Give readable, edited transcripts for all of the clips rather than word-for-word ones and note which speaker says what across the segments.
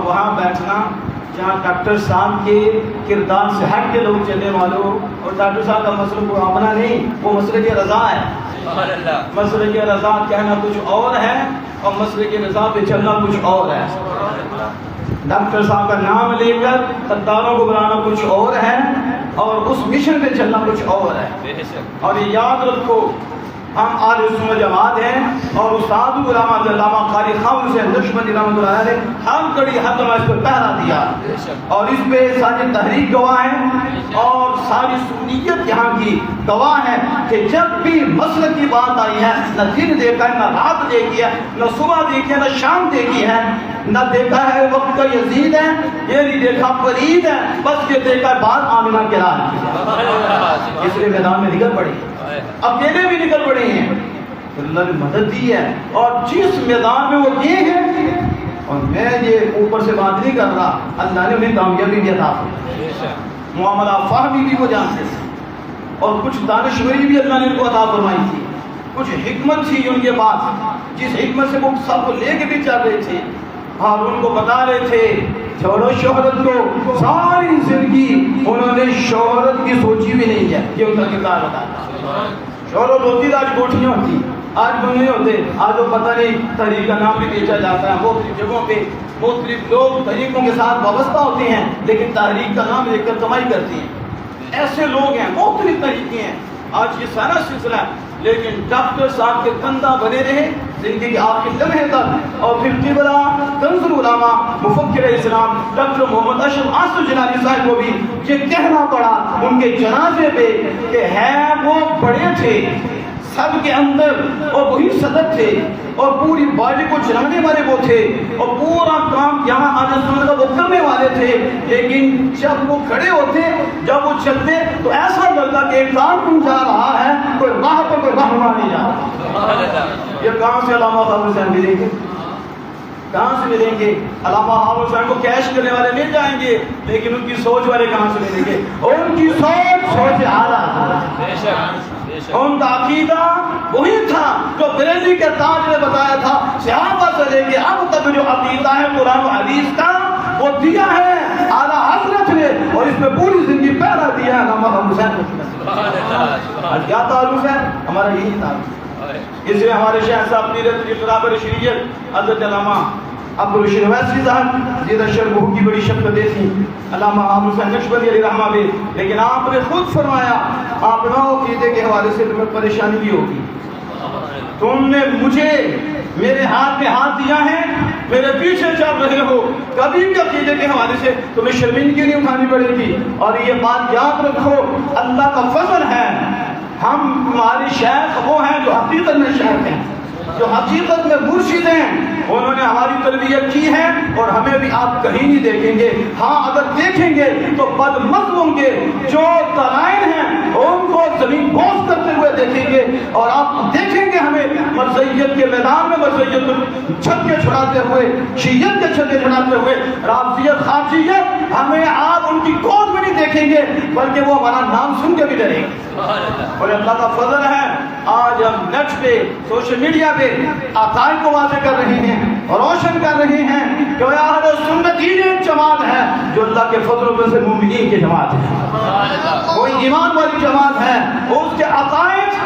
Speaker 1: وہاں بیٹھنا جہاں ڈاکٹر صاحب کے کردار سے ہٹ کے لوگ چلنے والوں، اور ڈاکٹر صاحب کا مسلک کو اپنا نہیں، وہ مسلک رضا ہے. مسلک رضا کہنا کچھ اور ہے اور مسلک رضا پہ چلنا کچھ اور ہے. ڈاکٹر صاحب کا نام لے کر غداروں کو بلانا کچھ اور ہے اور اس مشن پہ چلنا کچھ اور ہے. اور یہ یاد رکھو، ہم اہل سنت جماعت ہیں اور استاد علامہ علامہ قاری خان حسین نقشبندی رحمۃ اللہ علیہ نے ہم کڑی حد میں اس پر پہرا دیا اور اس پہ ساری تحریک گواہ ہے اور ساری سنیت یہاں کی گواہ ہے کہ جب بھی مسلک کی بات آئی ہے، نہ دن دیکھا ہے، نہ رات دیکھی ہے، نہ صبح دیکھی ہے، نہ شام دیکھی ہے، نہ دیکھا ہے وقت کا یزید ہے، یہ نہیں دیکھا فرید ہے، بس یہ دیکھا ہے بات آمنہ کے لال کی. اس لیے میدان میں نکل پڑی، اکیلے بھی نکل پڑے ہیں، اللہ نے مدد دی ہے. اور جس میدان میں وہ یہ ہے، اور میں یہ اوپر سے بات نہیں کر رہا، اللہ نے انہیں کامیابی بھی عطا کی، معاملہ فہمی بھی وہ جانتے تھے اور کچھ دانشوری بھی اللہ نے ان کو عطا فرمائی تھی، کچھ حکمت تھی ان کے پاس جس حکمت سے وہ سب کو لے کے بھی چل رہے تھے. اور ان کو بتا رہے تھے چھوڑو شہرت کو، ساری زندگی انہوں نے شہرت کی سوچی بھی نہیں ہے. یہ ان کا کردار بتاتا. شہرت ہوتی تو آج کوٹھیاں ہوتی، آج بنے ہوتے، آج وہ پتہ نہیں تحریک کا نام بھی بیچا جاتا ہے. مختلف جگہوں پہ مختلف لوگ تحریکوں کے ساتھ وابستہ ہوتے ہیں لیکن تحریک کا نام لے کر کمائی کرتے ہیں. ایسے لوگ ہیں، مختلف طریقے ہیں. آج یہ سارا سلسلہ ہے لیکن ڈاکٹر صاحب کے کندھا بنے رہے زندگی کے آخری لمحے تک. اور پھر قبلہ کنز العلماء مفکر اسلام ڈاکٹر محمد اشرف آصف جنانی صاحب کو بھی یہ کہنا پڑا ان کے جنازے پہ کہ ہے وہ بڑے تھے سب کے اندر اور وہی صدر تھے اور پوری باڈی کو چلانے والے وہ تھے اور پورا کام یہاں اہل سنت کا وہ کرنے والے تھے. لیکن جب وہ کھڑے ہوتے، جب وہ چلتے تو ایسا لگتا کہ ایک کام کیوں جا رہا ہے، کوئی راہ پر کوئی رہنما نہیں جا رہا. یہ کہاں سے علامہ حافظ حسین ملیں گے؟ کہاں سے ملیں گے؟ علامہ حافظ حسین کو کیش کرنے والے مل جائیں گے لیکن ان کی سوچ والے کہاں سے ملیں گے؟ ان کی سوچ اعلیٰ، ان کا عقیدہ وہی تھا جو بریلوی کے تاج نے بتایا تھا. صحابہ سے لے کے اب تک جو عقیدہ ہے قرآن و حدیث کا وہ دیا ہے اعلیٰ حضرت نے اور اس میں پوری زندگی پہرا دیا ہے علامہ حسین کو. کیا تعلق ہے ہمارا؟ یہی تعلق. اس لیے ہمارے شیخ صاحب اپنی برابر شریعت حضرت علامہ عبدالرشید ویسی صاحب زیدہ شربہ کی بڑی شفقتیں تھیں، علامہ حافظ حسین نقشبندی علیہ رحمہ بھی. لیکن آپ نے خود فرمایا آپ نہ عقیدے کے حوالے سے تمہیں پریشانی بھی ہوگی. تم نے مجھے میرے ہاتھ میں ہاتھ دیا ہے، میرے پیچھے چل رہے ہو، کبھی بھی عقیدے کے حوالے سے تمہیں شرمندگی نہیں اٹھانی پڑے گی. اور یہ بات یاد رکھو، اللہ کا فضل ہے ہم ہمارے شیخ وہ ہیں جو حقیقت میں شیخ ہیں، جو حقیقت میں مرشد ہیں. انہوں نے ہماری تربیت کی ہے اور ہمیں بھی آپ کہیں نہیں دیکھیں گے. ہاں اگر دیکھیں گے تو بدمست ہوں گے، جو ترائن ہیں ان کو زمین بوس کرتے ہوئے دیکھیں گے اور آپ دیکھیں گے ہمیں مرزیت کے میدان میں مرزیت چھکے چھڑاتے ہوئے، شیعت کے چھکے چھڑاتے ہوئے، رافضیت خارجیت، ہمیں آپ ان کی گود میں نہیں دیکھیں گے بلکہ وہ ہمارا نام سن کے بھی ڈریں گے. اور اللہ کا فضل ہے آج ہم نیٹ پہ سوشل میڈیا پہ عقائد کو واضح کر رہے ہیں اور روشن کر رہے ہیں کہ اہل سنت ہی ایک جماعت ہے جو اللہ کے فضل میں سے مومنین کی جماعت ہے، کوئی ایمان والی جماعت ہے. اس کے عقائد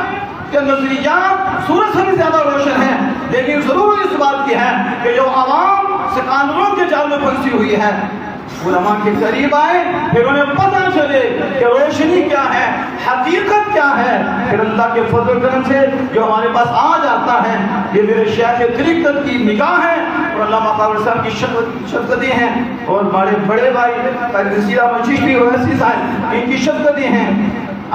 Speaker 1: کے نظریات سورج سے بھی زیادہ روشن ہیں. لیکن ضرور اس بات کی ہے کہ جو عوام سے قانونوں کے جال میں پھنسی ہوئی ہے علماء کے قریب آئے، پھر انہیں پتہ چلے کہ روشنی کیا ہے، حقیقت کیا ہے. پھر اللہ کے فضل کرم سے جو ہمارے پاس آ جاتا ہے، یہ میرے شیخ طریقت کی نگاہ ہے اور علامہ قادری صاحب کی شفقتیں ہیں اور ہمارے بڑے بھائی قادری احمد چشتی اویسی صاحب ان کی شفقتیں ہیں.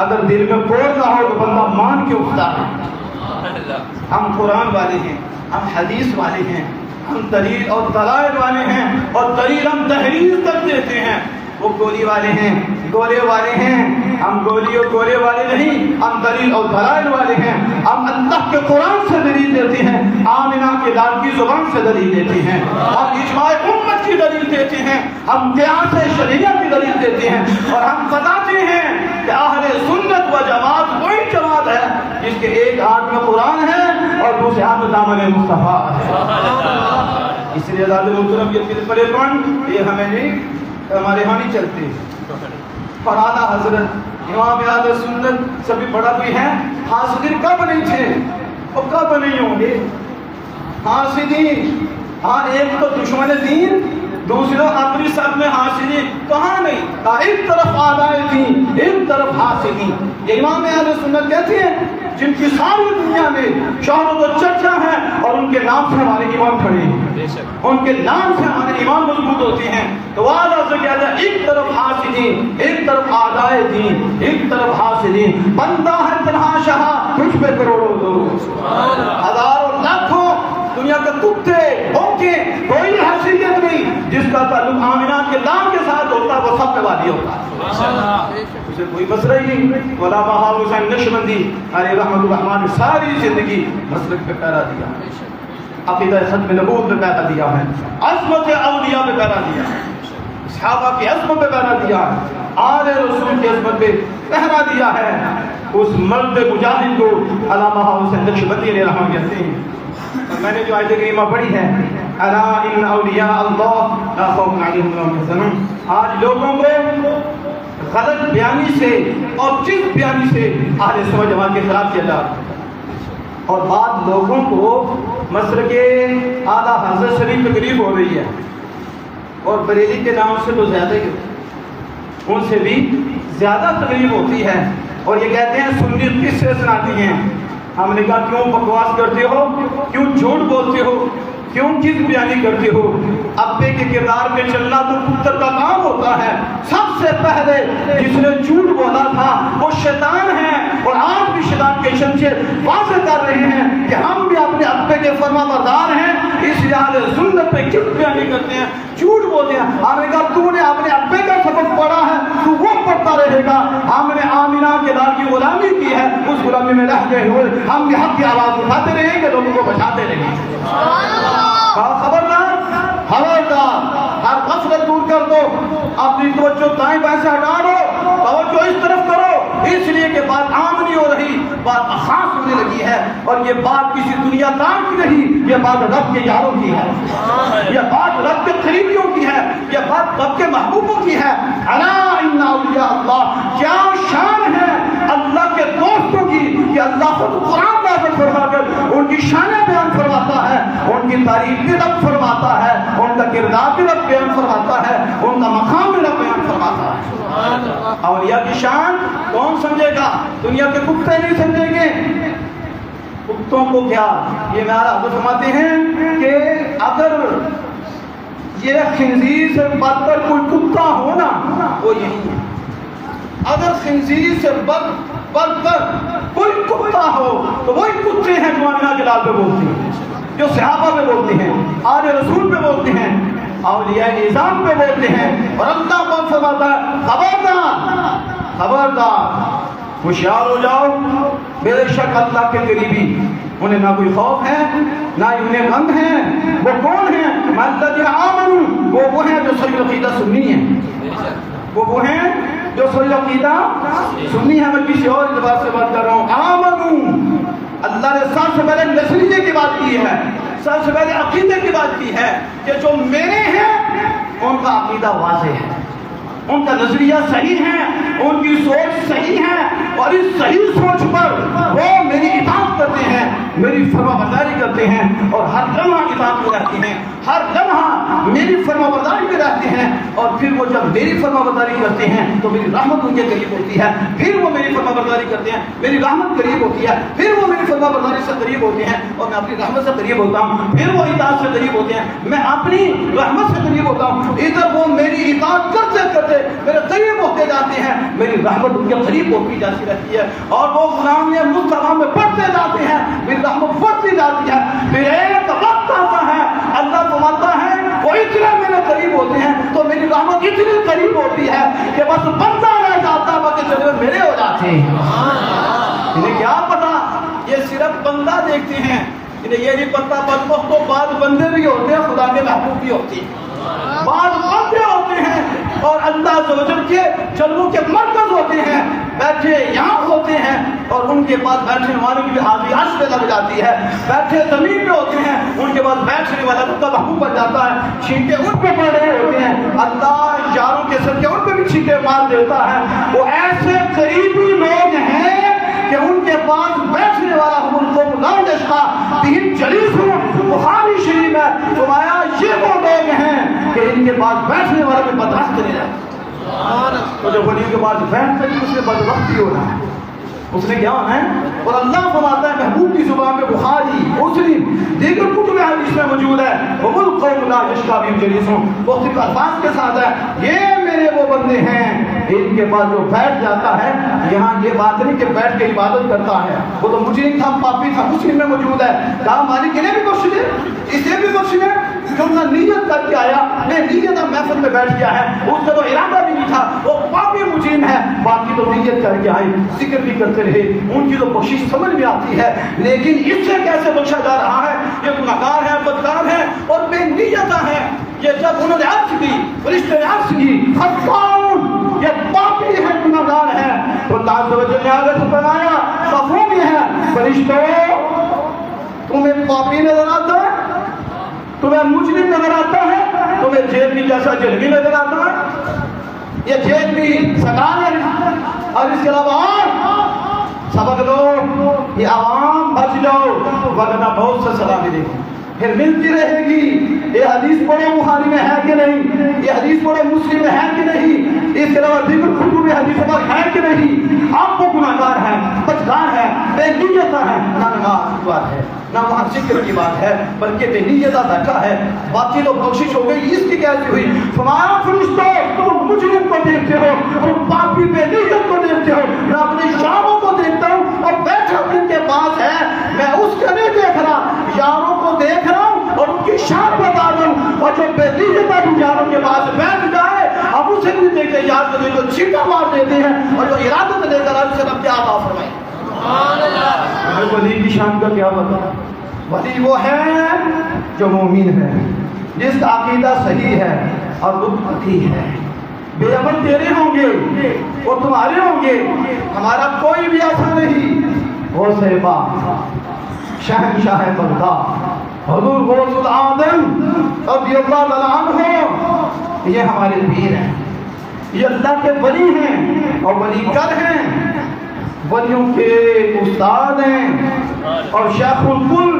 Speaker 1: اگر دل میں کوڑ نہ ہو تو بندہ مان کے اٹھتا ہے. ہم قرآن والے ہیں، ہم حدیث والے ہیں، ہم دلیل اور دلائل والے ہیں اور دلیل ہم تحریر تک دیتے ہیں. وہ گولی والے ہیں، گولے والے ہیں، ہم گولی اور گولے والے نہیں، ہم دلیل اور دلائل والے ہیں. ہم اللہ کے قرآن سے دلیل دیتے ہیں، آمنہ کے لال کی زبان سے دلیل دیتے ہیں، ہم اجماع امت کی دلیل دیتے ہیں، ہم قیاس شرعیہ کی دلیل دیتے ہیں اور ہم بتاتے ہیں کہ اہل سنت و جماعت وہی جماعت ہے جس کے ایک ہاتھ میں قرآن ہے اور دوسرے ہاتھ میں دامن مصطفیٰ ہے. اس لیے اللہ محترم یہ پلے پن یہ ہمیں نہیں، ہمارے یہاں نہیں چلتے. اور اعلیٰ حضرت امام اہل سنت سبھی بڑا بھی ہیں. حاسدین کب نہیں تھے اور کب نہیں ہوں گے؟ حاسدین ہاں ایک تو دشمن دین، دوسرا اپنی سب میں حاسدین کہاں نہیں؟ ایک طرف اعدائے دین، ایک طرف حاسدین. یہ امام اہل سنت کہتے ہیں جن کی ساری دنیا میں شہرت و چرچا ہے اور ان کے نام سے ہمارے ایمان کھڑے ہیں، ان کے نام سے ہمارے ایمان مضبوط ہوتے ہیں. تو وعدہ سے کہا جائے ایک طرف حاسدین، ایک طرف اعدائے دین، ایک طرف حاسدین. بندہ ہے تنہا شاہ تجھ پہ کروڑوں درود، ہزاروں لاکھوں دنیا کے کتے بھونکے، کوئی حیثیت نہیں. جس کا تعلق آمنہ کے نام کے ساتھ ہوتا ہے وہ سب پہ والی ہوتا ہے، اسے کوئی مسئلہ ہی نہیں. ولا بہار حسین نقشبندی علیہ رحمۃ الرحمٰن نے ساری زندگی مسلک پہ پیرا دیا، عقیدہ ختم نبوت پہ پیرا دیا ہے، عظمت اولیاء پہ پیرا دیا ہے، صحابہ کی عظمت پہ پیرا دیا ہے، آل رسول کی عظمت پہ پہرا دیا ہے. اس مرد مجاہد کو علامہ حسین نقشبندی علیہ رحمۃ کہتے ہیں. میں نے جو آیت کریمہ پڑھی ہے الا ان اولیاء اللہ لا خوف علیہم ولا هم يحزنون، آج لوگوں کو غلط بیانی سے اور چیز بیانی سے اہل سنت جماعت کے خلاف کیا جاتا ہے. اور بعض لوگوں کو مسلک اعلیٰ حضرت شریف تکلیف ہو رہی ہے اور بریلی کے نام سے تو زیادہ ہی ان سے بھی زیادہ تکلیف ہوتی ہے. اور یہ کہتے ہیں سنی قصے سناتی ہیں. ہم نے کہا کیوں بکواس کرتے ہو، کیوں جھوٹ بولتے ہو، کیوں چیز بیانی کرتے ہو؟ ابے کے کردار میں چلنا تو پتر کا کام ہوتا ہے. سب سے پہلے جس نے جھوٹ بولا تھا وہ شیطان ہے، اور آپ بھی شیطان کے شنچے واضح کر رہے ہیں کہ ہم بھی اپنے ابے کے فرما بردار ہیں. اس لحاظ سنت پہ چپ بیانی کرتے ہیں، جھوٹ بولتے ہیں. ہم نے کہا تو نے اپنے ابے کا سبق پڑھا ہے تو وہ پڑھتا رہے گا. ہم نے آمینہ کے لال کی غلامی کی ہے، اس غلامی میں رہ گئے ہوئے ہم بھی حق کی آواز اٹھاتے رہیں گے، لوگوں کو بچاتے رہیں گے. خبردار خبردار، ہر غفلت دور کر دو، اپنی توجہ دائیں بائیں سے ہٹا دو، توجہ اس طرف کرو. اس لیے کہ بات عام نہیں ہو رہی، بات خاص ہونے لگی ہے. اور یہ بات کسی دنیا دار کی نہیں، یہ بات رب کے یاروں کی ہے، یہ بات رب کے قریبیوں کی ہے، یہ بات رب کے محبوبوں کی ہے. الا ان اولیاء اللہ، کیا شان ہے اللہ کے دوستوں کی کہ اللہ خود قرآن نازل فرما کر ان کی شانیں بیان فرماتا ہے، ان کی تعریف بھی رب فرماتا ہے، ان کا کردار بھی رب بیان فرماتا ہے، ان کا مقام بھی رب بیان فرماتا ہے. اولیاء کی شان کون سمجھے گا؟ دنیا کے کتے نہیں سمجھیں گے. کتوں کو کیا، یہ میرا حضرت فرماتے ہیں کہ اگر یہ خنزیر سے بدتر کوئی کتا ہو نا وہ یہی ہے. اگر خنزیر سے بدتر کوئی کتا ہو تو وہی کتے ہیں جو آمنہ کے لال پہ بولتے ہیں، جو صحابہ پہ بولتے ہیں، آل رسول پہ بولتے ہیں، اولیاء نظام پہ بولتے ہیں. اور اللہ کون فرماتا ہے خبردار خبردار، ہوشیار ہو جاؤ، بے شک اللہ کے قریبی انہیں نہ کوئی خوف ہے نہ انہیں غم ہے. وہ کون ہیں؟ الذین آمنوا، وہ ہیں جو صحیح عقیدہ سنی ہے، وہ ہیں جو صحیح عقیدہ سنی ہے. میں کسی اور اعتبار سے بات کر رہا ہوں. آمنوا، اللہ نے سب سے پہلے نظریے کی بات کی ہے، سب سے پہلے عقیدے کی بات کی ہے کہ جو میرے ہیں ان کا عقیدہ واضح ہے، ان کا نظریہ صحیح ہے، ان کی سوچ صحیح ہے، اور اس صحیح سوچ پر وہ میری اطاعت کرتے ہیں، میری فرما برداری کرتے ہیں، اور ہر لمحہ اطاعت میں رہتے ہیں، ہر لمحہ میری فرما برداری میں رہتے ہیں. اور پھر وہ جب میری فرما برداری کرتے ہیں تو میری رحمت ان کے قریب ہوتی ہے. پھر وہ میری فرما برداری کرتے ہیں، میری رحمت قریب ہوتی ہے. پھر وہ میری فرما برداری سے قریب ہوتے ہیں اور میں اپنی رحمت سے قریب ہوتا ہوں. پھر وہ اطاعت سے قریب ہوتے ہیں، میں اپنی رحمت سے قریب ہوتا ہوں. ادھر وہ میری اطاعت کرتے کرتے میرے قریب ہوتے جاتے ہیں، میری رحمت ان کے قریب ہوتی جاتی رہتی ہے. اور وہ غلامیہ مصطفیٰ میں بڑھتے جاتے ہیں، میری رحمت بڑھتی جاتی ہے. پھر ایک وقت آتا ہے اللہ فرماتا ہے وہ اتنے میرے قریب ہوتے ہیں تو میری رحمت اتنی قریب ہوتی ہے کہ بس بندہ رہ جاتا باقی چلے میرے ہو جاتے ہیں. انہیں کیا پتا، یہ صرف بندہ دیکھتے ہیں، انہیں یہ نہیں پتا بدبخت تو بعض بندے بھی ہوتے ہیں خدا کے محبوب بھی ہوتے ہیں، بعض بندے ہوتے ہیں اور اللہ عز و جل کے جلووں کے مرکز ہوتے ہیں، بیٹھے یہاں ہوتے ہیں اور ان کے پاس بیٹھنے والوں کی بھی حاضری عرش پہ لگ جاتی ہے. بیٹھے زمین پہ ہوتے ہیں ان کے بعد بیٹھنے والا ان کا محبوب بن جاتا ہے، چھینٹے ان پہ پڑ رہے ہوتے ہیں، اللہ یاروں کے صدقے ان پہ بھی چھینٹے مار دیتا ہے۔ وہ ایسے قریبی لوگ ہیں کہ ان کے پاس بیٹھنے والا ہم ان کو لا یشقا بہم جلیسہم، بخاری شریف میں فرمایا یہ وہ لوگ ہیں کہ ان کے پاس بیٹھنے والا بھی بدبخت نہیں رہتا۔ تو جب ولیوں کے پاس بیٹھ کر اس نے بدبختی ہو رہا ہے، اس نے کیا ہونا ہے؟ اور اللہ فرماتا ہے محبوب کی زبان میں، بخاری، مسلم، دیگر کتب حدیث میں موجود ہے، هُمُ الْقَوْمُ لَا يَشْقَىٰ بِهِمْ جَلِيسُهُمْ، مختلف الفاظ کے ساتھ ہے، یہ میرے وہ بندے ہیں ان کے پاس جو بیٹھ جاتا ہے۔ یہاں یہ بات نہیں کہ بیٹھ کے عبادت کرتا ہے، وہ تو مجرم تھا، پاپی تھا، مسلم میں موجود ہے، کہا مالک انہیں بھی بخش دے، اسے بھی بخش دے، جو نہ نیت کر کے آیا، میں نیت محفل میں بیٹھ گیا ہے، اس کا تو ارادہ بھی نہیں تھا، وہ پاپی مجرم ہے، باقی تو نیت کر کے آئے، ذکر بھی کرتے رہے، ان کی تو بخشش سمجھ میں آتی ہے، لیکن اس سے کیسے بخشا جا رہا ہے؟ یہ گناہگار ہے، بدکار ہے اور بے نیتہ ہے۔ یہ جب انہوں نے عرض کی، فرشتے نے عرض کی، خطاؤن، یہ پاپی ہے، گناہگار ہے، تو اللہ عز و جل نے آگے سے فرمایا، مفہوم یہ ہے، فرشتوں تمہیں پاپی نظر آتا ہے، تمہیں مجرم نظر آتا ہے، تمہیں جیل جیسا جلوی نظر آتا ہے، یہ جیل بھی سزا ہے، اور اس کے علاوہ سبق دو، یہ عوام بچ جاؤ ورنہ بہت سے سزا ملے گی، پھر ملتی رہے گی۔ یہ حدیث پڑھو بخاری میں ہے کہ نہیں، یہ حدیث پڑھو مسلم میں ہے کہ نہیں، اس کے علاوہ دیگر کتب حدیث پر ہے کہ نہیں۔ آپ کو گناہگار ہے، بدکار ہے، بے نیت ہے، نہ نماز کی بات ہے نہ وہاں ذکر کی بات ہے، بلکہ بے نیت بیٹھا ہے، باقی تو بخشش ہو گئی، اس کی کیسی ہوئی؟ فرمایا فرشتوں تم مجرم کو دیکھتے ہو، تم پاپی بے نیت کو دیکھتے ہو، میں اپنے شاموں کو دیکھتا ہوں اور بیٹھا جن کے پاس ہے، میں اس کو نہیں دیکھ رہا، یاروں کو دیکھ رہا ہوں اور ان کی شان بتا رہا ہوں، اور جو بے نیت بھی یاروں کے پاس بیٹھ جائے اب اسے نہیں دیکھتے، یار کو دیکھو چھینٹا مار دیتے ہیں، اور جو ارادت لے کر آج سے رب کیا عطا فرمائے۔ ولی کی شان کا کیا بتا؟ ولی وہ ہے جو مومن ہے، جس کا عقیدہ صحیح ہے اور متقی ہے۔ بے عمل تیرے ہوں گے اور تمہارے ہوں گے، ہمارا کوئی بھی ایسا نہیں۔ وہ صحبہ شہنشاہ بغداد حضور غوث العالم رضی اللہ تعالیٰ عنہ، یہ ہمارے پیر ہیں، یہ اللہ کے ولی ہیں اور ولی گر ہیں، ولیوں کے استاد ہیں اور شیخ الکل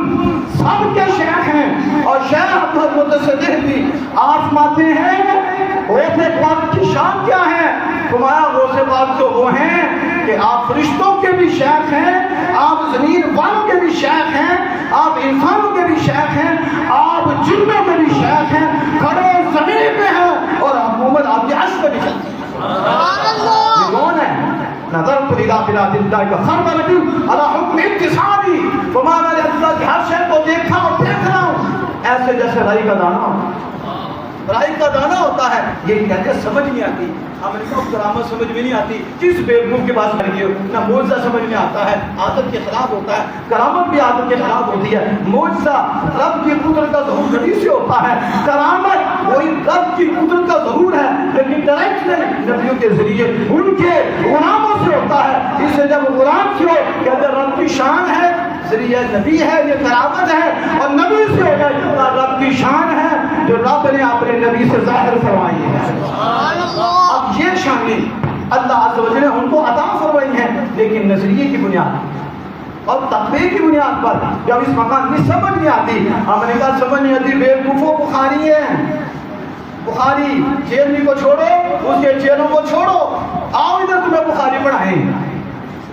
Speaker 1: سب کے شیخ ہیں، اور شیخ حضرت سے دہلی آسماتے ہیں۔ غوث پاک کی شان کیا ہے؟ تمہارا غوث پاک تو وہ ہیں کہ آپ فرشتوں کے بھی شیخ ہیں، آپ زمین والوں کے بھی شیخ ہیں، آپ انسانوں کے بھی شیخ ہیں، آپ جنوں کے بھی شیخ ہیں، کھڑے زمین پہ ہیں اور حکومت آپ کے عرش پہ بھی چلتی ہے۔ یہ کون ہے؟ نظرت الى بلاد اللہ کا خرب لگی علی حکم اتصالی، تمہارا نے اللہ کی ہر شے کو دیکھا اور دیکھ رہا ہوں، ایسے جیسے رائی کا دانہ ہوتا ہے، رائی کا دانہ ہوتا ہے، یہ کہتے سمجھ نہیں آتی، ہم نے کہا کرامت سمجھ میں نہیں آتی، جس بیوقوف کے پاس گئے نہ معجزہ سمجھ میں آتا ہے، عادت کے خلاف ہوتا ہے، کرامت بھی عادت کے خلاف ہوتی ہے، معجزہ رب کی قدرت کا ظہور نبی سے ہوتا ہے، کرامت وہی رب کی قدرت کا ظہور ہے لیکن ڈائریکٹ نہیں، نبیوں کے ذریعے ان کے غلاموں سے ہوتا ہے۔ اس سے جب غلام سے ہو کہتے رب کی شان ہے، ذریعہ نبی ہے، یہ کرامت ہے، اور نبی سے ہو گئے رب کی شان ہے جو رب نے اپنے نبی سے ظاہر فرمائی ہے۔ اب یہ شانیں اللہ عز و جل نے ان کو عطا فرمائی ہے، لیکن نظریے کی بنیاد اور تقوی کی بنیاد پر جب اس مقام میں سمجھ نہیں آتی، ہم نے کہا سمجھ نہیں آتی، بیوقوفوں بخاری ہے، بخاری جیلنی کو چھوڑو، اس کے جیلوں کو چھوڑو، آؤ ادھر تمہیں بخاری پڑھائیں،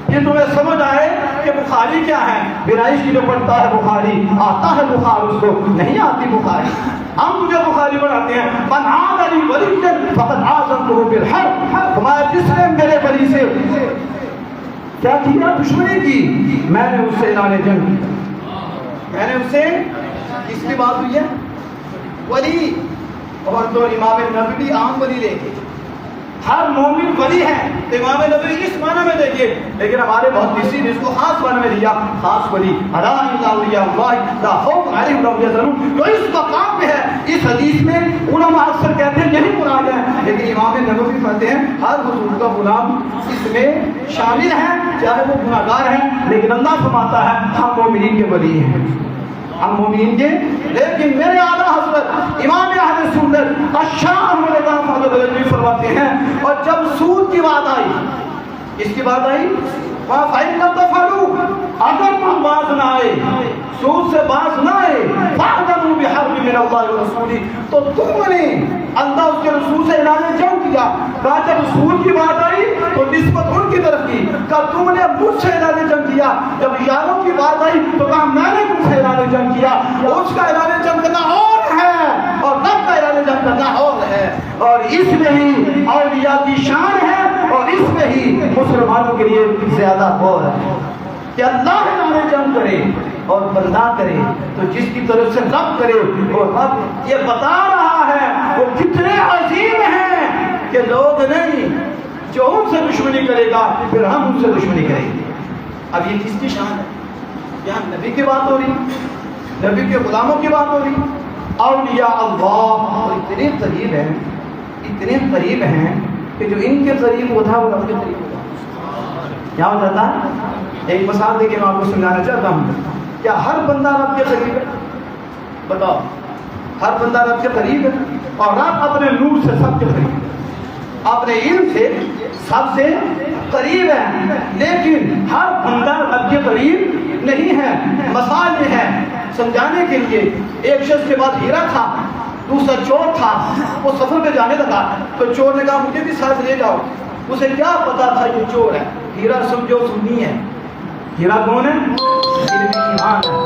Speaker 1: یہ تمہیں سمجھ آئے کہ بخاری کیا ہے۔ بیرائش کی جو پڑھتا ہے بخاری، آتا ہے بخار، اس کو نہیں آتی بخاری، ہم تجھے بخاری پڑھاتے ہیں۔ من عاد لی ولیا فقد آذنتہ بالحرب، تمہارے جس نے میرے ولی سے کیا کیا؟ دشمنی کی، میں نے اس سے اعلان جنگ کیا، میں نے اس سے، اس کی بات ہوئی ہے ولی، اور تو امام نبوی عام ولی لے کے ہر مومن ولی ہے، امام نبوی اس معنی میں دیکھیے، لیکن ہمارے محدثین اس کو خاص معنی میں لیا، خاص ولی الا ان اولیاء اللہ لا خوف علیہم ولا هم يحزنون، جو اس مقام پہ ہے۔ اس حدیث میں علماء اکثر کہتے ہیں یہی مراد ہے، لیکن امام نبوی کہتے ہیں ہر حضور کا غلام اس میں شامل ہے، چاہے وہ گناہگار ہے، لیکن اللہ فرماتا ہے ہم مومنین کے ولی ہیں۔ ہم مومنین کے. لیکن میرے اعلیٰ حضرت امام اہل سنت الشاہ احمد رضا مہدوی فرماتے ہیں اور جب سود کی بات آئی، اس کی بات آئی فَإِن لَمْ تَفْعَلُوا، اگر تم باز نہ آئے، سود سے باز نہ آئے، فَأْذَنُوا بِحَرْبٍ مِّنَ اللَّهِ وَرَسُولِهِ، تو تم نے اللہ اس کے رسول سے اعلان جنگ کیا. کہا جب سود کی بات آئی تو نسبت ان کی طرف کی. کہا تم نے مجھ سے اعلان جنگ کیا. جب یاروں کی بات آئی تو کہا میں نے تم سے اعلان جنگ کیا. اس کا اعلان جنگ کرنا اور ہے اور رب کا اعلان جنگ کرنا اور ہے، اور اس میں ہی اولیاء کی شان ہے اور اس میں ہی مسلمانوں کے لیے زیادہ اور ہے کہ اللہ اعلان جنگ کرے اور بندہ کرے تو جس کی طرف سے رب کرے. اور رب یہ بتا رہا ہے وہ کتنے عظیم ہیں کہ لوگ نہیں جو ان سے دشمنی کرے گا پھر ہم ان سے دشمنی کریں گے. اب یہ کس کی شان ہے؟ یہاں نبی کی بات ہو رہی، نبی کے غلاموں کی بات ہو رہی. اولیاء اللہ اتنے قریب ہیں، اتنے قریب ہیں کہ جو ان کے قریب ہوتا ہے وہ رب کے قریب ہوتا ہے. کیا ہو جاتا ہے؟ ایک مثال دے کے میں آپ کو سمجھانا چاہتا ہوں. کیا ہر بندہ رب کے قریب ہے؟ بتاؤ. ہر بندہ رب کے قریب ہے اور رب اپنے نور سے سب کے قریب ہے، اپنے علم سے سب سے قریب ہے. لیکن ہر بندہ رب کے قریب نہیں ہے. مثال یہ ہے سمجھانے کے لیے، ایک شخص کے بعد ہیرا تھا، دوسرا چور تھا. وہ سفر پہ جانے لگا تو چور نے کہا مجھے بھی ساتھ لے جاؤ. اسے کیا پتا تھا یہ چور ہے. ہیرا سمجھو سنی ہے. ہیرا کون ہے؟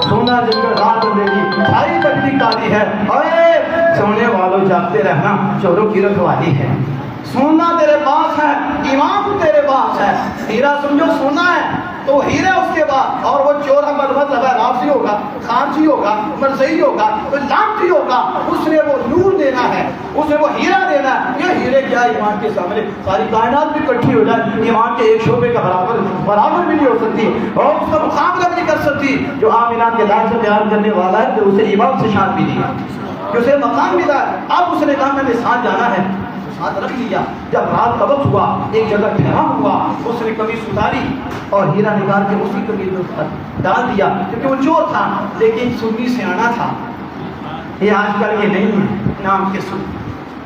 Speaker 1: سونا جن کا رات اندھیری ساری بجلی کالی ہے. اے سونے والوں جاگتے رہنا، چوروں کی رکھوالی ہے. سونا تیرے پاس ہے، ایمان تیرے پاس ہے. ہیرا سمجھو سونا ہے تو ہیرا اس کے بعد، اور وہ چور مطلب رافضی ہوگا، خارجی ہوگا، مرزئی ہوگا، لانتی ہوگا. اس نے وہ نور دینا ہے، اس نے وہ ہیرا دینا ہے. یہ ہیرے کیا ایمان کے سامنے ساری کائنات بھی اکٹھی ہو جائے، ایمان کے ایک شعبے کا برابر بھی نہیں ہو سکتی اور اس کا مقابلہ نہیں کر سکتی. جو آمینہ کے لائن سے بیان کرنے والا ہے کہ اسے ایمان سے شان بھی دیا، کہ اسے مقام ملا. اب اس نے کہا میں نے ساتھ جانا ہے، ساتھ رکھ لیا. جب رات کا وقت ہوا، ایک جگہ ٹھہرا ہوا، اس نے قمیص اتاری اور ہیرا نکال کے اسی قمیص میں ڈال دیا. کیونکہ وہ چور تھا لیکن سنی سیانا تھا. یہ آج کل یہ نہیں ہے نام کے سن،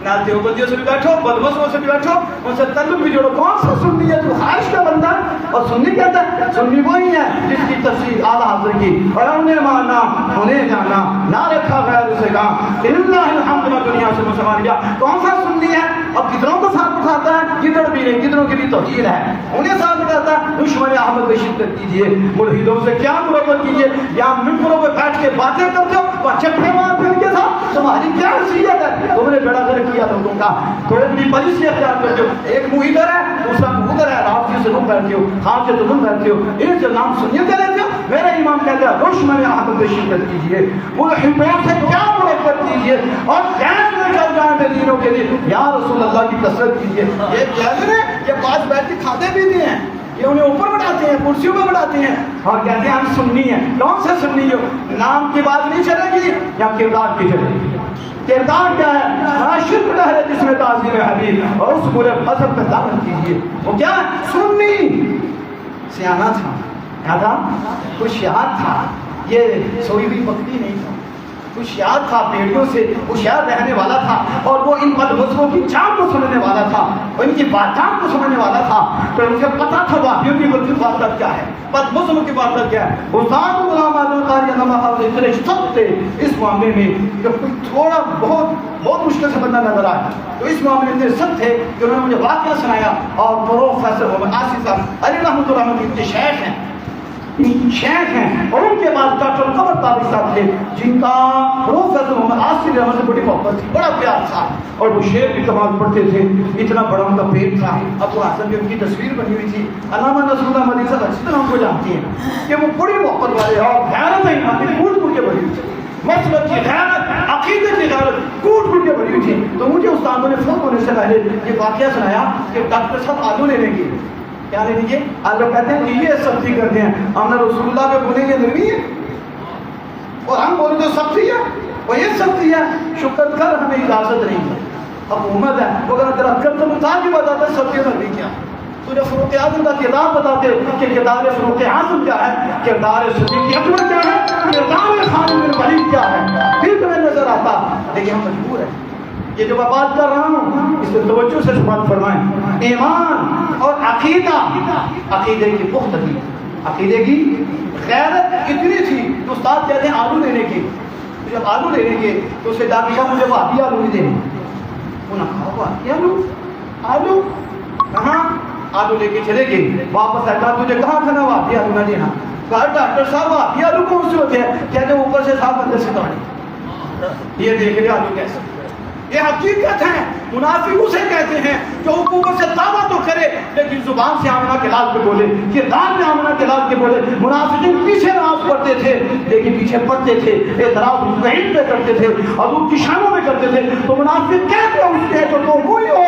Speaker 1: نہ دیوبندیوں سے بھی بیٹھو، بدمزوں سے بھی بیٹھو، ان سے تعلق بھی جوڑو. کون سا سنی ہے جو خارج کا بندہ اور سنی کہتا ہے؟ سنی وہی ہے جس کی تفسیر اعلیٰ حضرت کی اور انہیں ماننا انہیں جانا، نہ رکھا غیر اسے کہا اللہ الحمد میں دنیا سے مسلمان گیا. کون سا سنی ہے اور کتنوں کو ساتھ اٹھاتا ہے؟ کدھر بھی نہیں، کتنوں کے لیے توحید ہے انہیں ساتھ اٹھاتا ہے. دشمن احمد کی شدت کیجیے، ملحدوں سے کیا مربت کیجیے. یا ممبروں پہ بیٹھ کے باتیں کرتے ہو اور چپے مارتے ان کے ساتھ، تمہاری کیا حیثیت ہے؟ تم نے بیڑا گرک کیا لوگوں کا، تو اپنی پالیسی اختیار کرتے ہو. ایک منہ ادھر ہے دوسرا منہ ادھر ہے، رات سے تم بیٹھتے ہو، خان سے تم بیٹھتے ہو، ان سے نام سنیت لیتے ہو. میرا امام کہتا ہے دشمن احمد کی شدت کیجیے، ملحدوں سے کیا مربت کیجیے اور گیس میں چل جائیں دینوں کے لیے یا رسول اللہ کی کثرت کیجیے. یہ کہتے ہیں یہ پاس بیٹھ کے کھاتے پیتے ہیں، یہ انہیں اوپر بڑھاتے ہیں، کرسیوں پہ بڑھاتے ہیں اور کہتے ہیں ہم سنی ہیں. کون سے سنی ہو؟ نام کی بات نہیں چلے گی یا کردار کی چلے گی؟ کردار کیا ہے؟ شرک ہے جس میں تعظیم حبیب اور اس پورے مذہب پہ دعوت کیجیے. وہ کیا ہے؟ سنی سیانا تھا. کیا تھا؟ ہوشیار تھا. یہ سوئی ہوئی بکری نہیں تھا، ہوشیار تھا، پیڑیوں سے ہوشیار رہنے والا تھا اور وہ ان بدمزوں کی جان کو سمجھنے والا تھا، ان کی باتوں کو سمجھنے والا تھا. تو اسے پتا تھا واقعوں کی غلط بات کیا ہے، بدمزوں کی بات کیا ہے. استاد غلام احمد قادری علامہ حافظ اتنے سخت تھے اس معاملے میں کہ کوئی تھوڑا بہت مشکل سے بندہ نظر آیا. تو اس معاملے میں سخت تھے کہ انہوں نے مجھے واقعہ سنایا. اور پروفیسر محمد آصف صاحب علی رحمۃ اللہ علیہ کے شیخ ہیں، شیخ ہیں، اور ان کے بعد ڈاکٹر قمر طارق صاحب تھے جن کا پروفیسر محمد آصف رحمۃ سے بڑی محبت تھی، بڑا پیار تھا اور وہ شعر بھی کمال پڑھتے تھے. اتنا بڑا ان کا پیٹ تھا. ابو حسن کی ان کی تصویر بنی ہوئی تھی. علامہ نصر اللہ مدنی صاحب اچھی طرح ان کو جانتی ہیں کہ وہ بڑی محبت والے اور غیرت ایمانی کوٹ کوٹ کے بڑی ہوئی تھی. مسلک کی غیرت، عقیدے کی غیرت کوٹ کوٹ کے بڑی ہوئی تھی. تو مجھے استادوں نے فوت ہونے سے پہلے یہ واقعہ سنایا کہ ڈاکٹر صاحب آلو لینے گئے. کیا لینے گئے؟ آلو کہتے ہیں کہ یہ سبزی کرتے ہیں، ہم نے رسول اللہ پہ بولیں گے نرمی ہے اور ہم بولیں تو سبزی ہے اور یہ سبزی ہے. شکر کر ہمیں اجازت نہیں ہے، حکومت ہے، وہ اگر درخت کر تو مطابق بتاتا ہے سبزی نرمی کیا. تجھے فاروق اعظم کا کردار بتاتے کہ کردار فاروق اعظم کیا ہے، کردار صدیق اکبر کیا ہے، کردار خالد بن ولید کیا ہے، پھر تمہیں نظر آتا. لیکن ہم مجبور ہیں. یہ جو میں بات کر رہا ہوں اس میں توجہ سے بات فرمائیں. ایمان اور عقیدہ، عقیدے کی پختگی، عقیدے کی غیرت اتنی تھی کہ استاد کہتے ہیں آلو لینے کی. جب آلو لینے کے تو اسے جا کے مجھے وہابی آلو نہیں دینے. انہوں نے کہا وہابی آلو، آلو کہاں؟ آلو لے کے چلے گئے. واپس آئے. کہا تجھے کہاں تھا نا وہابی آلو نہ دینا؟ کہا ڈاکٹر صاحب وہابی آلو کون سے ہوتے ہیں؟ کہتے ہیں اوپر سے صاف اندر سے توڑے. یہ دیکھ رہے آلو کیسے، یہ حقیقت ہے. منافق اسے کہتے ہیں جو اوپر سے دعویٰ تو کرے لیکن زبان سے آمنہ کے لال پہ بولے، کردار میں آمنہ کے لال پہ بولے. منافقین پیچھے نماز پڑھتے تھے لیکن پیچھے پڑھتے تھے، اعتراض مستحیل پہ کرتے تھے، حضور کی شانوں میں کرتے تھے. تو منافق کہتے ہیں اس کے تو تم وہی ہو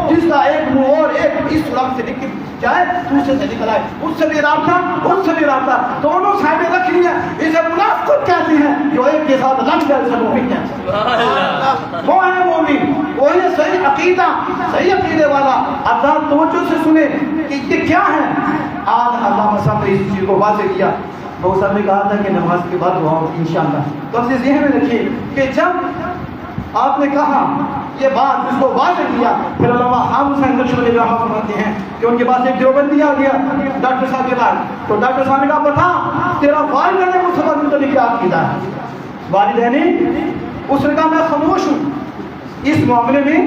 Speaker 1: جس کا ایک منہ اور ایک اس سلام سے نکل جائے دوسرے سے نکل آئے. اس سے بھی رابطہ، اس سے بھی رابطہ، دونوں سائڈیں رکھ لی ہیں. اسے منافق کہتے ہیں جو ایک کے ساتھ لگ جائے اسے مومن کہتے ہیں. وہ ہے مومن، وہی صحیح عقیدہ، صحیح عقیدے والا. اللہ توجہ سے سنے کہ یہ کیا ہے. آج اللہ صاحب نے اس چیز کو واضح کیا. بہت صاحب نے کہا تھا کہ نماز کے بعد دعا ہوگی انشاءاللہ. تو اپنے ذہن میں رکھیے کہ جب آپ نے کہا یہ بات اس کو واضح کیا، پھر علامہ حامد حسین کشمیری رحمۃ اللہ فرماتے ہیں کہ ان کے پاس ایک دیوبندی آ گیا ڈاکٹر صاحب کے پاس. تو ڈاکٹر صاحب نے کہا بتا تیرا والدین مصطفیٰ متعلق کیا عقیدہ ہے؟ والدین، اس نے کہا میں خاموش ہوں اس معاملے میں،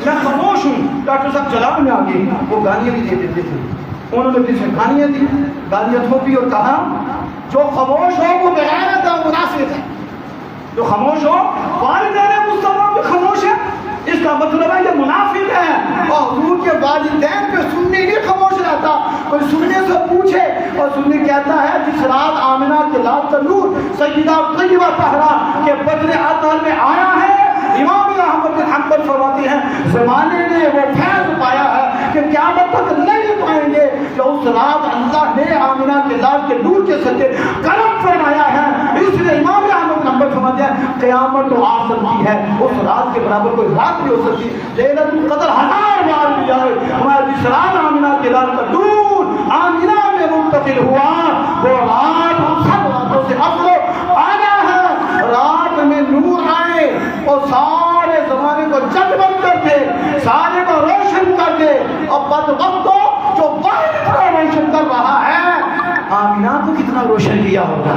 Speaker 1: میں خاموش ہوں. ڈاکٹر صاحب جلال میں آگے وہ گالیاں بھی دے دیتے تھے. انہوں نے پیچھے گالیاں دی، گالیاں تھوپی اور کہا جو خاموش ہو وہ بغیرت ہے، منافق ہے. جو خاموش ہو، والدین مصطفیٰ بھی خاموش ہے، اس کا مطلب ہے یہ منافق ہے. اور حضور کے والدین پہ سنی نہیں خاموش رہتا. کوئی سننے سے پوچھے اور سنی کہتا ہے جس رات آمنہ کے لال کا نور سیدہ طیبہ طاہرہ کے بدن اطہر میں آیا ہے، امام احمد بن حنبل فرماتے ہیں زمانے نے وہ فیض پایا ہے کہ قیامت تک نہیں پائیں گے کہ اس رات اللہ نے آمنہ کے لال کے نور کے صدقے کرم فرمایا ہے. اس لیے امام احمد بن حنبل فرماتے ہیں قیامت تو آ سکتی ہے، اس رات کے برابر کوئی رات نہیں ہو سکتی. لیلۃ القدر 1000 بار بھی آئے ہمارا جس رات آمنہ کے لال کا نور آمنہ میں منتقل ہوا وہ رات ہم سب راتوں سے افضل آنا ہے. رات میں نور آئے اور سارے زمانے کو جگمگ کر دے، سارے کو روشن کر دے. اور بدبخت کو جو باہر اتنا روشن کر رہا ہے، آمینہ کو کتنا روشن کیا ہوگا،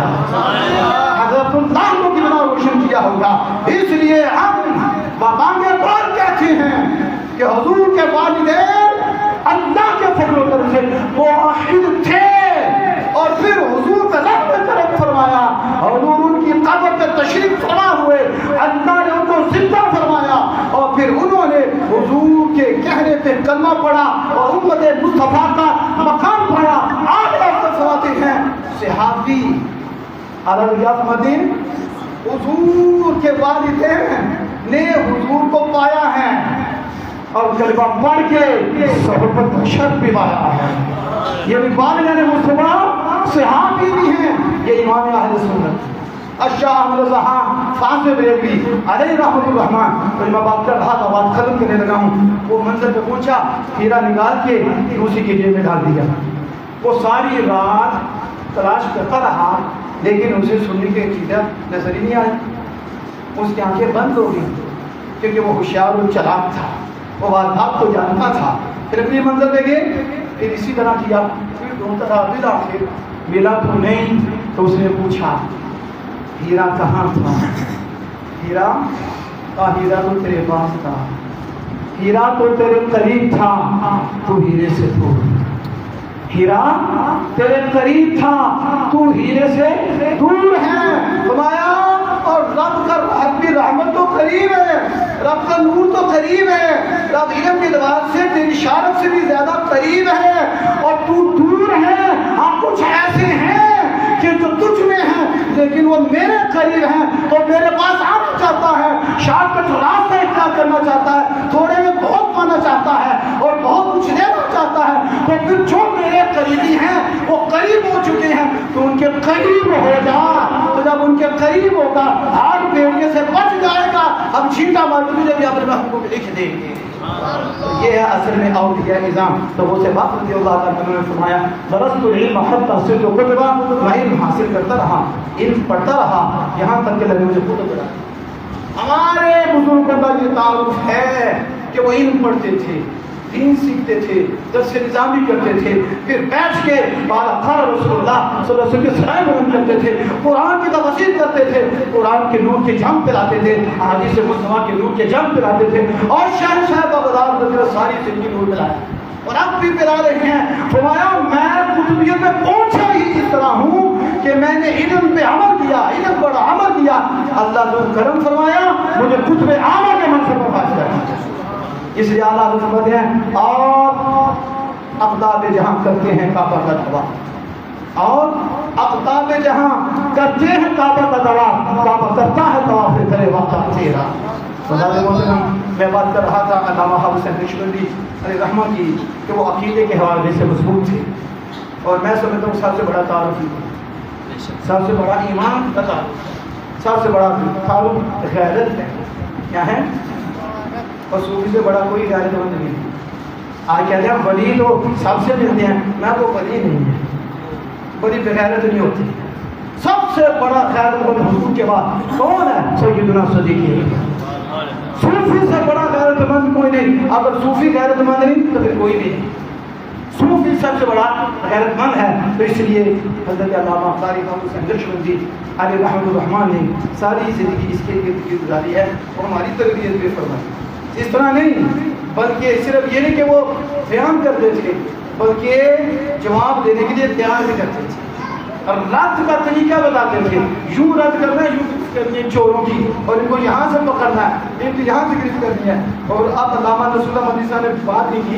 Speaker 1: حضرت اللہ کو کتنا روشن کیا ہوگا. اس لیے ہم بابانگے بار کہتے ہیں کہ حضور کے والدین اللہ کے فضل و کرم سے موحد تھے اور پھر حضور کا رب کرم فرمایا. حضور ان کی قبر پہ تشریف فرما ہوئے، اللہ نے ان کو زندہ فرمایا اور پھر انہوں نے حضور کے کہنے پہ کلمہ پڑھا اور امت مصطفیٰ کا مقام پایا. آج آپ فرماتے ہیں صحابی علی مدین حضور کے والدین نے حضور کو پایا ہے اور کلمہ پڑھ کے صحبت بشر بھی پایا ہے. یہ بھی والدین مصطفیٰ صحابی بھی ہیں. یہ امام اہل سنت الشاہ احمد رضا فاضل بریلوی علیہ رحمۃ الرحمان. تو میں بات کر رہا تھا، بات ختم کرنے لگا ہوں. وہ منظر پہ پہنچا، ہیرا نکال کے دوسری کی جیب میں ڈال دیا. وہ ساری رات تلاش کرتا رہا لیکن اسے سننے کی چیزیں نظر ہی نہیں آئی. اس کی آنکھیں بند ہو گئی کیونکہ وہ ہوشیار و چلاک تھا، وہ والدات کو جانتا تھا. پھر اپنی منظر میں گئے، پھر اسی طرح کیا، پھر ڈھونڈتا رہا، ملا، پھر ملا تو نہیں. تو اس نے پوچھا ہیرا کہاں تھا؟ ہیرا ہیرا تو تیرے پاس تھا، ہیرا تو تیرے قریب تھا، تو ہیرے سے دور. ہیرا تیرے قریب تھا، تو ہیرے سے دور ہے. فرمایا اور رب کا رب کی رحمت تو قریب ہے، رب کا نور تو قریب ہے، رب علم کے لباس سے تیری اشارت سے بھی زیادہ قریب ہے اور تو دور ہے. ہاں کچھ ایسے ہیں کہ جو تجھ میں ہیں لیکن وہ میرے قریب ہیں تو میرے پاس آنا چاہتا ہے، شارٹ کٹ راستہ اختیار کرنا چاہتا ہے، تھوڑے میں بہت پانا چاہتا ہے اور بہت کچھ لینا چاہتا ہے. تو پھر جو میرے قریبی ہیں وہ قریب ہو چکے ہیں تو ان کے قریب ہو جا. تو جب ان کے قریب ہوگا ہاتھ بیڑیے سے بچ جائے گا. ہم چھینٹا مار کے بھی اپنے محبوب کو لکھ دیں گے. تو یہ ہے اصل میں اولیاء نظام. تو وہ سے بات رضی اللہ تعالیٰ عنہ نے فرمایا درست العلم حتی صرت کتبا، میں علم حاصل کرتا رہا، علم پڑھتا رہا یہاں تک کہ لگے مجھے خود پڑھا. ہمارے بزرگوں کا یہ تعارف ہے کہ وہ علم پڑھتے تھے، دین سیکھتے تھے، درس نظامی کرتے تھے، پھر بیٹھ کے قال رسول اللہ صلی اللہ علیہ وسلم کے سرائے بیان کرتے تھے، قرآن کی تفسیر کرتے تھے، قرآن کے نور کے جم پلاتے تھے، احادیث مصطفیٰ کے نور کے جم پلاتے تھے، اور شہنشاہ بغداد نے ساری زندگی نور پلایا اور اب بھی پلا رہے ہیں. فرمایا میں قطبیت میں پہنچا ہی اس طرح ہوں کہ میں نے علم پہ عمل کیا، علم پر عمل کیا، اللہ نے کرم فرمایا مجھے قطب اعلیٰ کے منصب پر فائز کیا. اس لیے اعلیٰ حضرت ہیں اور اقطاب جہاں کرتے ہیں کعبہ کا طواف، اور اقطاب جہاں کرتے ہیں کعبہ کا طواف، کعبہ کرتا ہے طواف کرے وقت تیرا. میں بات کر رہا تھا علامہ حسین نقشبندی علیہ رحمہ کی کہ وہ عقیدے کے حوالے سے مضبوط تھے، اور میں سمجھتا ہوں سب سے بڑا تعارف، سب سے بڑا ایمان کا تعارف، سب سے بڑا تعارف غیرت ہے. کیا ہے؟ اور صوفی سے بڑا کوئی غیرت مند نہیں ہے. آج کہتے ہیں ولی تو سب سے ملتے ہیں، میں وہ ولی نہیں ہے، بڑی بغیرت نہیں ہوتی. سب سے بڑا غیرت مند حضور کے بعد کون ہے؟ سیدنا صدیق. صوفی سے بڑا غیرت مند کوئی نہیں. اگر صوفی غیرت مند نہیں تو پھر کوئی بھی نہیں. صوفی سب سے بڑا غیرت مند ہے. تو اس لیے حضرت علامہ قاری حسین نقشبندی علیہ رحمۃ الرحمٰن نے ساری زندگی اس کے ارد گرد گزاری ہے اور ہماری تربیت بھی فرمائی. اس طرح نہیں بلکہ صرف یہ نہیں کہ وہ بیان کرتے تھے بلکہ جواب دینے کے لیے تیار بھی کرتے تھے اور رد کا طریقہ بتاتے تھے. یوں رد کرنا ہے، یوں کرنی ہے چوروں کی، اور ان کو یہاں سے پکڑنا ہے، ان کو یہاں سے گرفت کرنی ہے. اور اب علامہ رسول اللہ مدنی صاحب نے بات نہیں کی،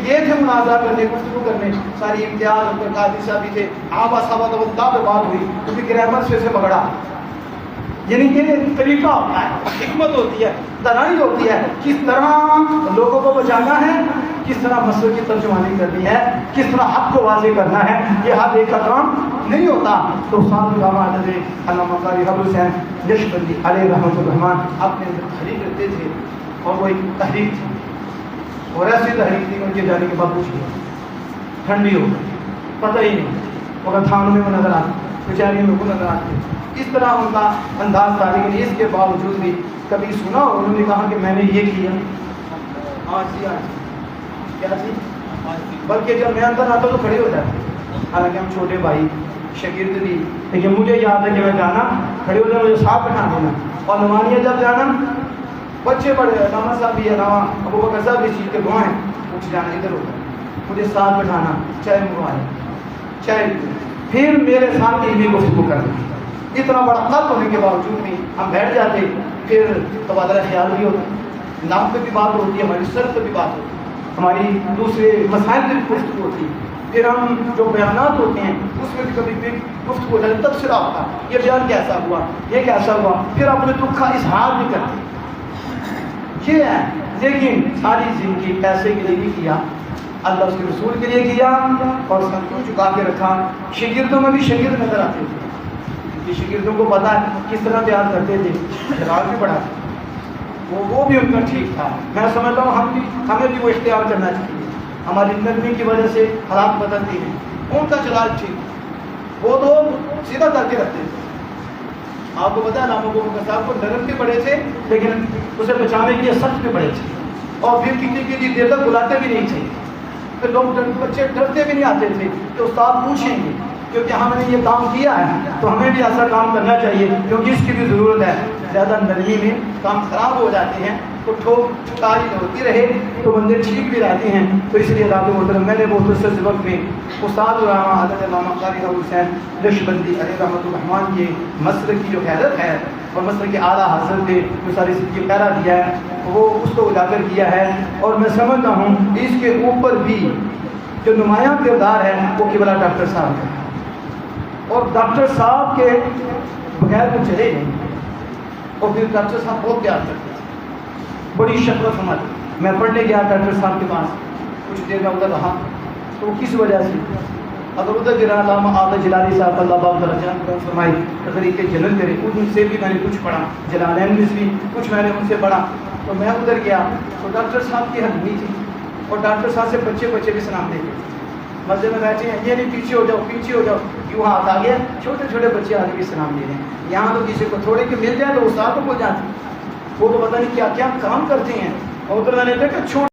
Speaker 1: یہ تھے مناظرہ کرنے، گفتگو کرنے. ساری امتیاز اور قاضی صاحب بھی تھے. آپ صاحب پہ بات ہوئی کیونکہ گرامر سے پکڑا. یعنی یہ طریقہ ہوتا ہے، حکمت ہوتی ہے، دانائی ہوتی ہے، کس طرح لوگوں کو بچانا ہے، کس طرح مسئلے کی ترجمانی کرنی ہے، کس طرح حق کو واضح کرنا ہے. یہ ہر ایک کا کام نہیں ہوتا. تو ساتھ علامہ حضرت علامہ قاری حسین نقشبندی علیہ رحمۃ الرحمٰن اپنے اندر تحریک کرتے تھے، اور وہ ایک تحریک تھی، اور ایسی تحریک تھی ان کے جانے کے بعد پوچھ لیا ٹھنڈی ہو گئی، پتہ ہی نہیں، اور تھانوں میں وہ نظر آتے، کچہریوں میں وہ نظر آتے. اس طرح ان کا انداز تھا. لیکن اس کے باوجود بھی کبھی سنا اور انہوں نے کہا کہ میں نے یہ کیا، آج کیا تھی، بلکہ جب میں اندر آتا تو کھڑے ہو جاتے. حالانکہ ہم چھوٹے بھائی شاگرد بھی، لیکن مجھے یاد ہے کہ میں جانا کھڑے ہو جانا، مجھے ساتھ بٹھا دینا. اور نمانیہ جب جانا بچے بڑے علامہ صاحب بھی، علامہ ابو بکر صاحب بھی چیز کے گواہ ہیں، اٹھ جانا ادھر ہوتا، مجھے ساتھ بٹھانا، چائے منگوائے، چائے پھر میرے ساتھ علمی گفتگو کرنا. اتنا بڑا خط ہونے کے باوجود بھی ہم بیٹھ جاتے. پھر تبادلہ خیال بھی ہوتا، نام پہ بھی بات ہوتی ہے، ہماری سر پہ بھی بات ہوتی ہے، ہماری دوسرے مسائل پہ بھی گفتگو ہوتی ہے. پھر ہم جو بیانات ہوتے ہیں اس میں بھی کبھی بھی گفتگو ہوتا ہے، تبصرہ ہوتا ہے، یہ بیان کیسا ہوا، یہ کیسا ہوا. پھر اپنے دکھ کا اظہار بھی کرتے. یہ ہے. لیکن ساری زندگی پیسے کے لیے نہیں کیا، اللہ اس کے رسول کے لیے کیا، اور سب کو چکا کے رکھا. شاگردوں میں بھی شاگرد نظر آتے تھے، شاگردوں کو پتا ہے کس طرح تیار کرتے تھے، جلال بھی بڑھا وہ بھی ان کا ٹھیک تھا. میں سمجھتا ہوں ہمیں بھی وہ اختیار کرنا چاہیے. ہماری نرمی کی وجہ سے حالات بدلتی ہیں. ان کا جلال ٹھیک، وہ تو سیدھا کر کے رکھتے تھے. آپ کو پتا ہے علامہ ابو بکر صاحب کو نرم بھی بڑے تھے، لیکن اسے بچانے کے لیے سخت بھی بڑے تھے، اور پھر کسی دیر تک بلاتے بھی نہیں تھے. پھر لوگ بچے ڈرتے بھی نہیں آتے تھے کہ استاد پوچھیں گے، کیونکہ ہم نے یہ کام کیا ہے تو ہمیں بھی ایسا کام کرنا چاہیے، کیونکہ اس کی بھی ضرورت ہے. زیادہ نرمی میں کام خراب ہو جاتے ہیں، تو ٹھوک ٹھکائی ہوتی رہے تو بندے ٹھیک بھی رہتے ہیں. تو اس لیے رات محترم میں نے بہت سے وقت میں استاد علامہ حضرت علامہ قاری حسین نقشبندی علیہ رحمۃ الرحمٰن کے مسلک کی جو حیرت ہے اور مسلک کے اعلیٰ حضرت نے جو ساری زندگی پیرا دیا ہے وہ اس کو اجاگر کیا ہے. اور میں سمجھتا ہوں اس کے اوپر بھی جو نمایاں کردار ہے وہ قبلہ ڈاکٹر صاحب کا ہے، اور ڈاکٹر صاحب کے بغیر وہ چلے نہیں. اور پھر ڈاکٹر صاحب بہت پیار کرتے تھے، بڑی شفقت ہماری. میں پڑھنے گیا ڈاکٹر صاحب کے پاس، کچھ دیر میں ادھر رہا، تو وہ کس وجہ سے اگر ادھر گرا علامہ آغا جلالی صاحب اللہ باب درجات کو فرمائی تحریک جنت کرے، ان سے بھی میں نے کچھ پڑھا، جلالین میں بھی کچھ میں نے ان سے پڑھا. تو میں ادھر گیا تو ڈاکٹر صاحب کی حد نہیں تھی، اور ڈاکٹر صاحب سے بچے بھی سلام دے گئے. مسجد میں بیٹھے ہیں، یہ نہیں پیچھے ہو جاؤ پیچھے ہو جاؤ، یوں ہاتھ آ گیا، چھوٹے چھوٹے بچے آگے بھی سلام دے رہے ہیں. یہاں تو کسی کو تھوڑے کے مل جائے تو استاد کو جاتے، وہ تو پتہ نہیں کیا کیا کام کرتے ہیں. اور ادھر میں نے دیکھا چھوٹے